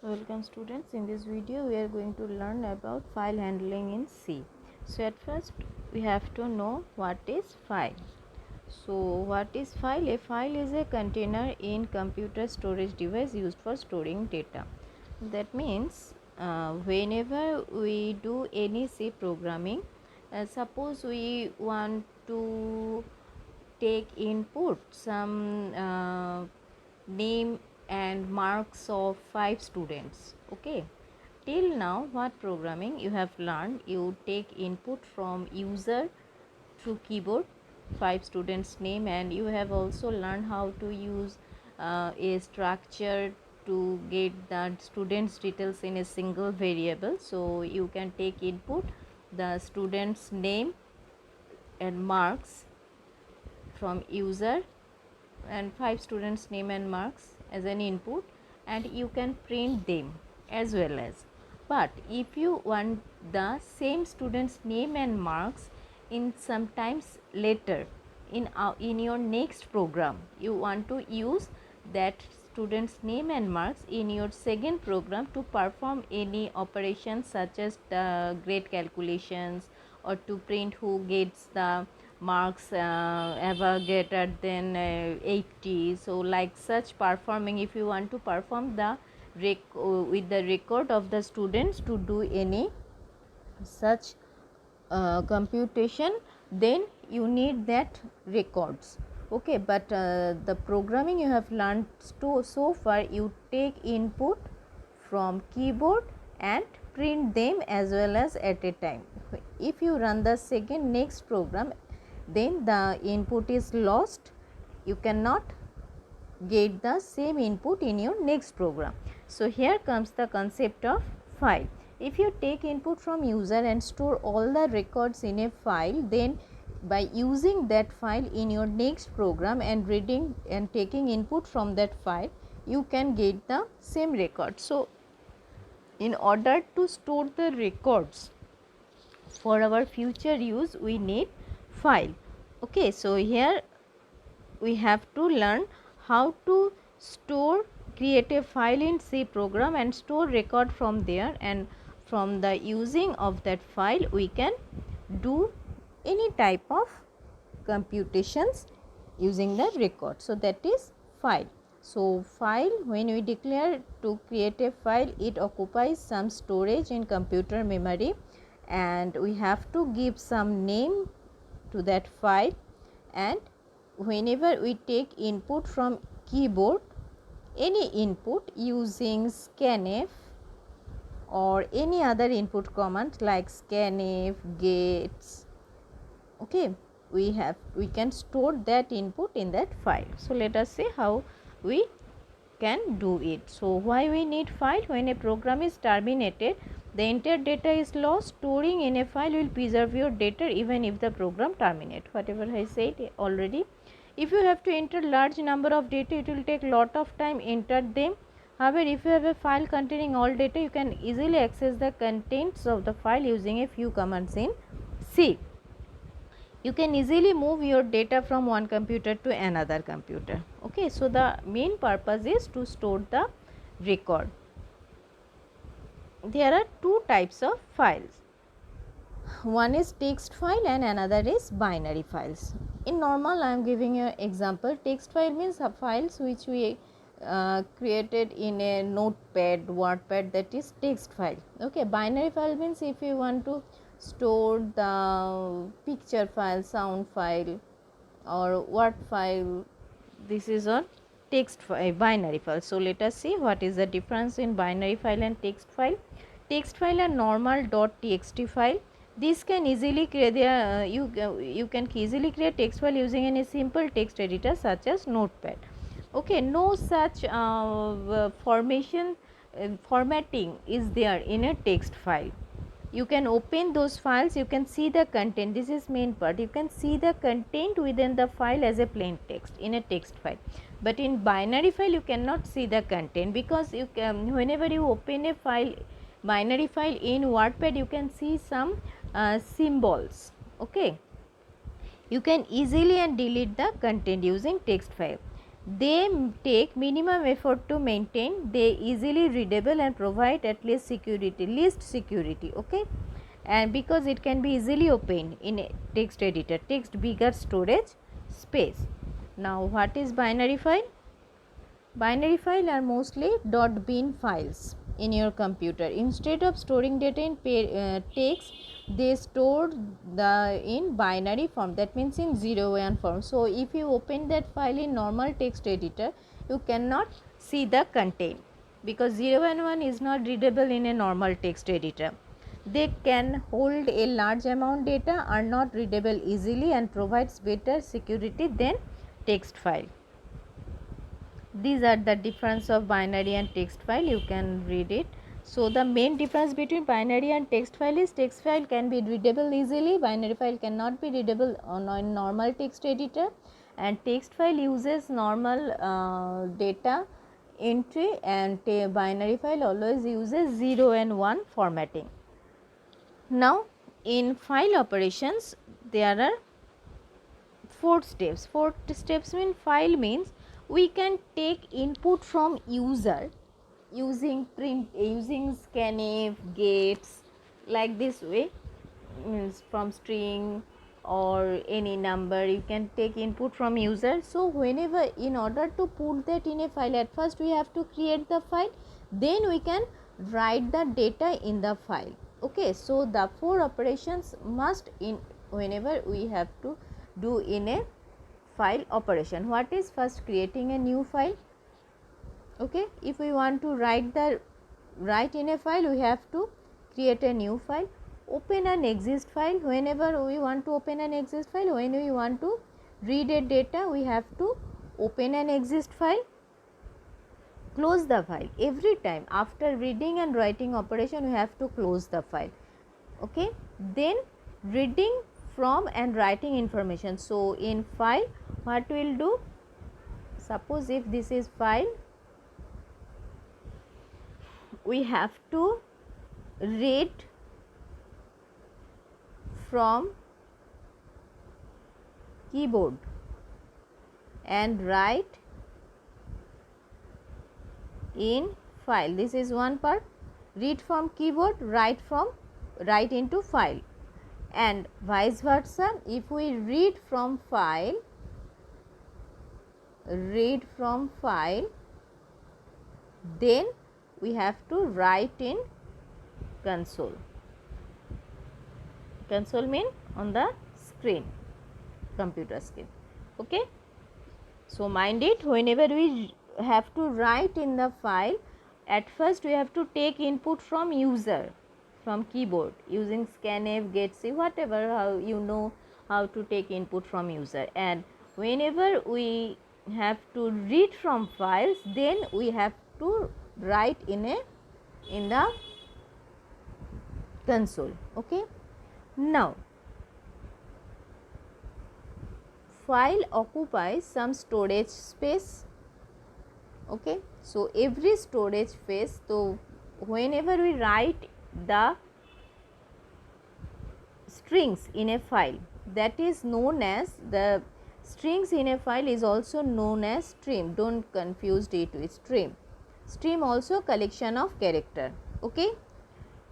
Welcome students, in this video we are going to learn about file handling in C. So at first we have to know what is file. So what is file? A file is a container in computer storage device used for storing data. That means whenever we do any C programming, suppose we want to take input some name and marks of 5 students. Okay, till now what programming you have learned, you take input from user through keyboard, 5 students name, and you have also learned how to use a structure to get the students details in a single variable. So you can take input the students name and marks from user and 5 students name and marks as an input, and you can print them as well as. But if you want the same students name and marks in sometimes later in your next program, you want to use that students name and marks in your second program to perform any operations such as the grade calculations, or to print who gets the marks ever greater than 80. So like such performing, if you want to perform the with the record of the students to do any such computation, then you need that records. Okay, but the programming you have learned so far, you take input from keyboard and print them as well as at a time. If you run the second next program, then the input is lost, you cannot get the same input in your next program. So here comes the concept of file. If you take input from user and store all the records in a file, then by using that file in your next program and reading and taking input from that file, you can get the same record. So in order to store the records for our future use, we need file. Okay, so here we have to learn how to create a file in C program and store record from there, and from the using of that file we can do any type of computations using the record. So that is file. So file, when we declare to create a file, it occupies some storage in computer memory, and we have to give some name to that file, and whenever we take input from keyboard, any input using scanf or any other input command like scanf, gets, okay, we can store that input in that file. So let us see how we can do it. So why we need file? When a program is terminated, the entire data is lost. Storing in a file will preserve your data even if the program terminates. Whatever I said already. If you have to enter large number of data, it will take lot of time enter them. However, if you have a file containing all data, you can easily access the contents of the file using a few commands in C. You can easily move your data from one computer to another computer. Okay, so the main purpose is to store the record. There are two types of files. One is text file and another is binary files. In normal, I am giving you example. Text file means files which we created in a notepad, wordpad, that is text file. Okay, binary file means if you want to store the picture file, sound file, or word file, this is a text file, binary file. So let us see what is the difference in binary file and text file. Text file are normal .txt file. This can easily create you can easily create text file using any simple text editor such as Notepad. Okay, no such formatting is there in a text file. You can open those files, you can see the content. This is main part. You can see the content within the file as a plain text in a text file. But in binary file you cannot see the content, because you can, whenever you open a file, binary file in Wordpad, you can see some symbols. Okay, you can easily and delete the content using text file. They take minimum effort to maintain, they easily readable and provide at least security, okay, and because it can be easily opened in a text editor, text bigger storage space. Now what is binary file? Binary file are mostly .bin files in your computer. Instead of storing data in text, they store the in binary form, that means in 0 1 form. So if you open that file in normal text editor, you cannot see the content because 0 and 1 is not readable in a normal text editor. They can hold a large amount data, are not readable easily and provides better security than text file. These are the difference of binary and text file, you can read it. So the main difference between binary and text file is text file can be readable easily, binary file cannot be readable on a normal text editor, and text file uses normal data entry, and binary file always uses 0 and 1 formatting. Now in file operations there are 4 steps. 4 steps mean file means we can take input from user using scanf, gates, like this way, means from string or any number you can take input from user. So whenever, in order to put that in a file, at first we have to create the file, then we can write the data in the file, okay. So the 4 operations must in whenever we have to do in a file operation. What is first? Creating a new file, okay. If we want to write in a file, we have to create a new file. Open an exist file, whenever we want to open an exist file. When we want to read a data, we have to open an exist file. Close the file. Every time after reading and writing operation, we have to close the file, okay. Then reading from and writing information. So in file, what we will do, suppose if this is file, we have to read from keyboard and write in file. This is one part. Read from keyboard, write into file, and vice versa. If we read from file, then we have to write in console. Console mean on the screen, computer screen, okay. So mind it, whenever we have to write in the file, at first we have to take input from user, from keyboard, using scanf, getc, whatever, how you know how to take input from user. And whenever we have to read from files, then we have to write in the console, okay. Now file occupies some storage space, okay. So every storage space, so whenever we write the strings in a file, that is known as, the strings in a file is also known as stream. Don't confuse it with stream. Stream also collection of character, okay.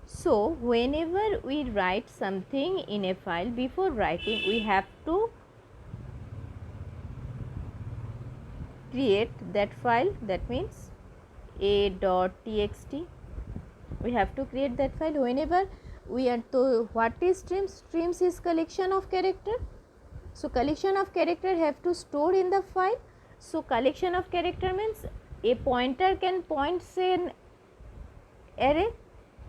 So whenever we write something in a file, before writing we have to create that file, that means a.txt, we have to create that file. Whenever we are to, what is streams? Streams is collection of character. So collection of character have to store in the file. So collection of character means a pointer can point, say, an array.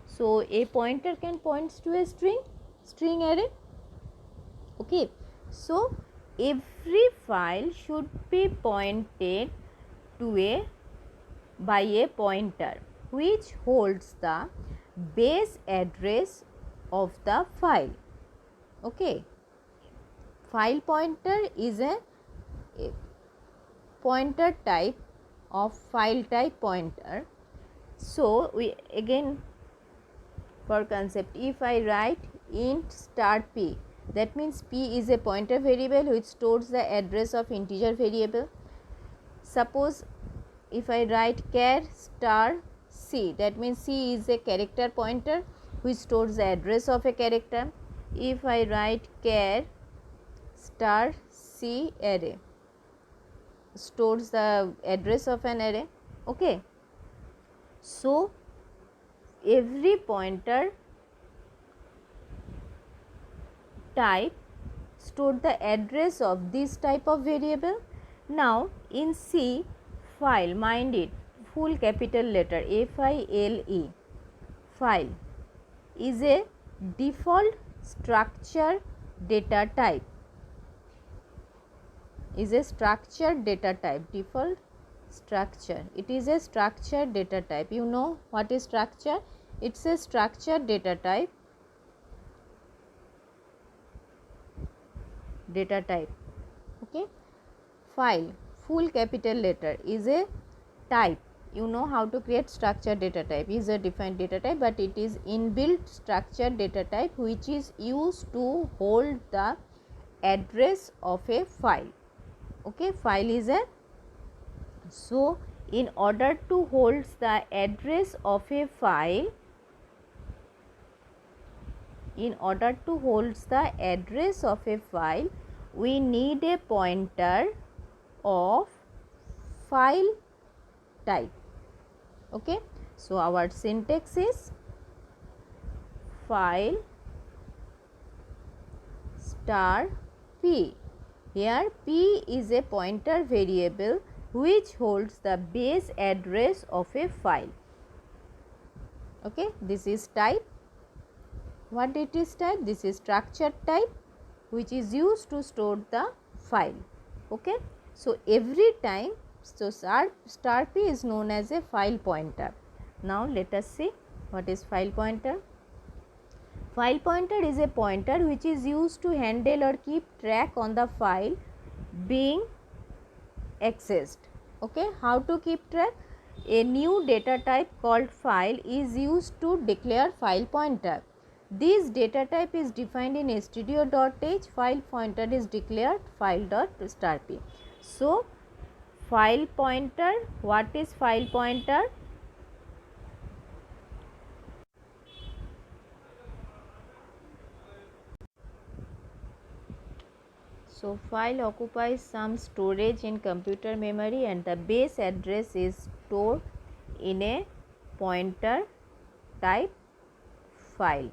So a pointer can point to a string array, okay. So every file should be pointed to by a pointer which holds the base address of the file, okay. File pointer is a pointer type of file type pointer. So we again, for concept, if I write int star p, that means p is a pointer variable which stores the address of integer variable. Suppose if I write char star c, that means c is a character pointer which stores the address of a character. If I write char star c array, stores the address of an array. Okay, so every pointer type stored the address of this type of variable. Now in C, file, mind it, full capital letter FILE, file is a default structure data type, is a structured data type, default structure, it is a structured data type. You know what is structure? It's a structured data type, okay. File, full capital letter, is a type. You know how to create structured data type, is a defined data type, but it is inbuilt structured data type which is used to hold the address of a file. Okay, file is a, so in order to hold the address of a file, in order to hold the address of a file, we need a pointer of file type. Okay, so our syntax is file star p. Here p is a pointer variable which holds the base address of a file. Okay, this is type. What it is type? This is structured type which is used to store the file. Okay, so every time, so star p is known as a file pointer. Now let us see what is file pointer. File pointer is a pointer which is used to handle or keep track on the file being accessed. Okay, how to keep track? A new data type called file is used to declare file pointer. This data type is defined in stdio.h. File pointer is declared file.starp. So file pointer, what is file pointer? So file occupies some storage in computer memory and the base address is stored in a pointer type file.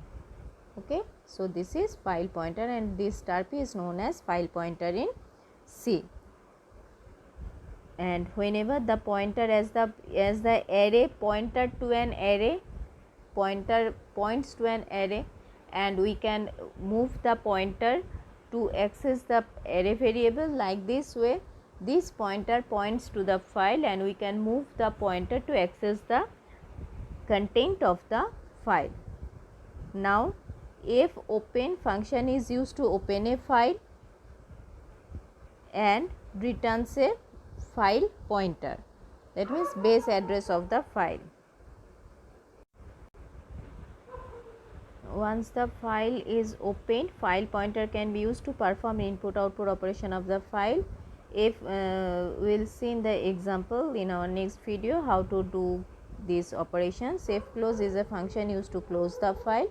Okay, so this is file pointer and this star p is known as file pointer in C. And whenever the pointer as the array pointer to an array, pointer points to an array, and we can move the pointer to access the array variable like this way. This pointer points to the file and we can move the pointer to access the content of the file. Now fopen function is used to open a file and returns a file pointer, that means base address of the file. Once the file is opened, file pointer can be used to perform input output operation of the file. If we will see in the example in our next video how to do these operations. Close is a function used to close the file,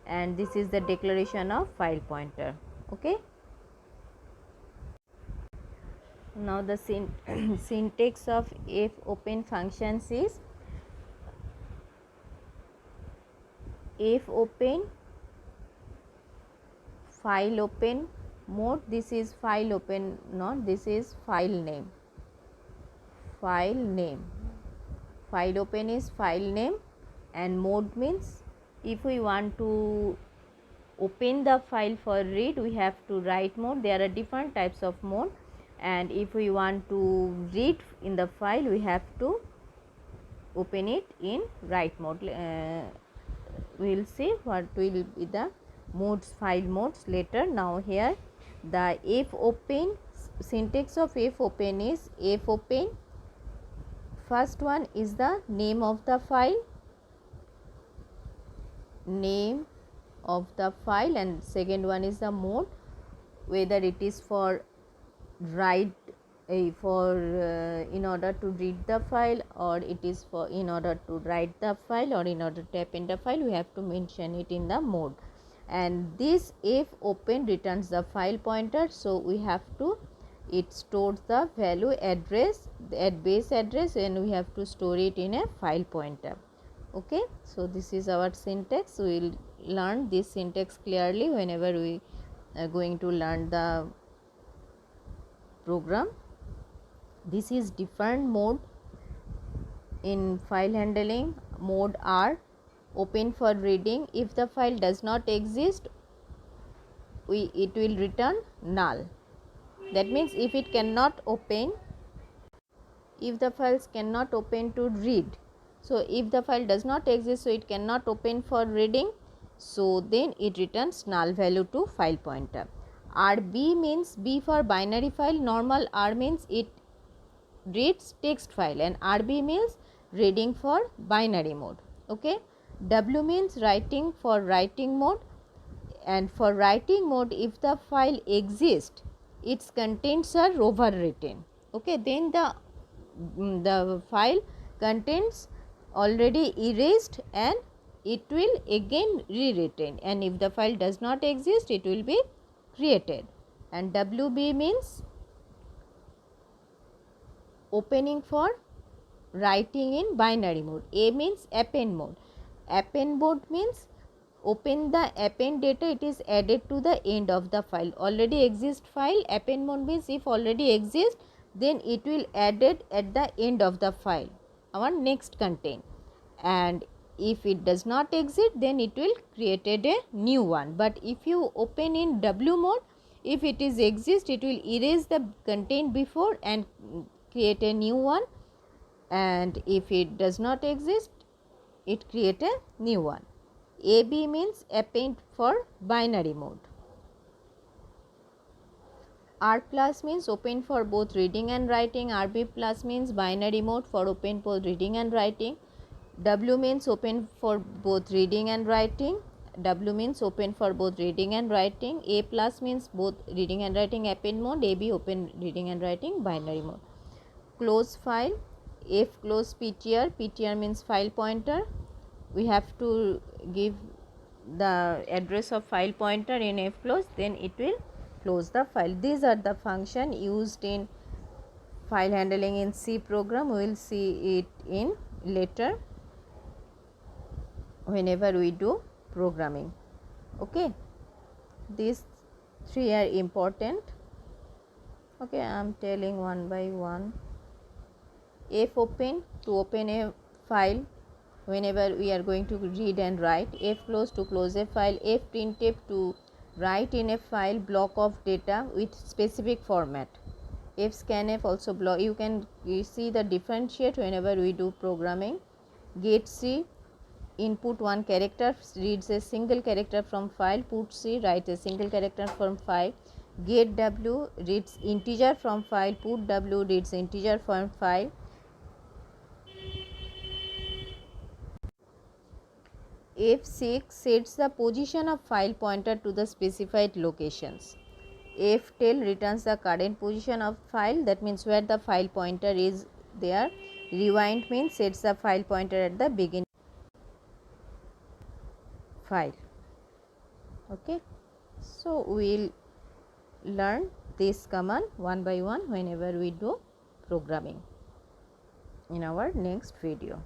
and this is the declaration of file pointer. Okay, now the syntax of fopen functions is fopen file open mode. This is file open, not this is file name. File name, file open is file name, and mode means if we want to open the file for read, we have to write mode. There are different types of mode, and if we want to read in the file, we have to open it in write mode. We will see what will be the modes, file modes later. Now here the fopen, syntax of fopen is fopen, first one is the name of the file, name of the file, and second one is the mode, whether it is for write in order to read the file, or it is for in order to write the file, or in order to type in the file, we have to mention it in the mode. And this if open returns the file pointer, so we have to, it stores the value address at base address, and we have to store it in a file pointer. Okay, so this is our syntax. We will learn this syntax clearly whenever we are going to learn the program. This is different mode in file handling. Mode R, open for reading. If the file does not exist, it will return null. That means if it cannot open, if the files cannot open to read, so if the file does not exist, so it cannot open for reading, so then it returns null value to file pointer. RB means B for binary file. Normal R means it reads text file, and RB means reading for binary mode. Okay, W means writing for writing mode, and for writing mode, if the file exists, its contents are overwritten. Okay, then the file contents already erased and it will again rewritten, and if the file does not exist, it will be created. And WB means opening for writing in binary mode. A means append mode. Append mode means open the append data, it is added to the end of the file. Already exist file. Append mode means if already exists, then it will added at the end of the file, our next content. And if it does not exist, then it will created a new one. But if you open in W mode, if it is exist, it will erase the content before and create a new one, and if it does not exist, it create a new one. AB means append for binary mode. R plus means open for both reading and writing. RB plus means binary mode for open both reading and writing. W means open for both reading and writing. W means open for both reading and writing. A plus means both reading and writing append mode. AB open reading and writing binary mode. Close file. F close PTR. PTR means file pointer. We have to give the address of file pointer in F close, then it will close the file. These are the function used in file handling in C program. We will see it in later whenever we do programming. Okay, these three are important. Okay, I am telling one by one. F open to open a file whenever we are going to read and write. F close to close a file. F printf to write in a file block of data with specific format. F scanf also block. You can see the differentiate whenever we do programming. Get C, input one character, reads a single character from file. Put C, write a single character from file. Get W, reads integer from file. Put W, reads integer from file. F6 sets the position of file pointer to the specified locations. Ftail returns the current position of file, that means where the file pointer is there. Rewind means sets the file pointer at the beginning file. Okay, so we will learn this command one by one whenever we do programming in our next video.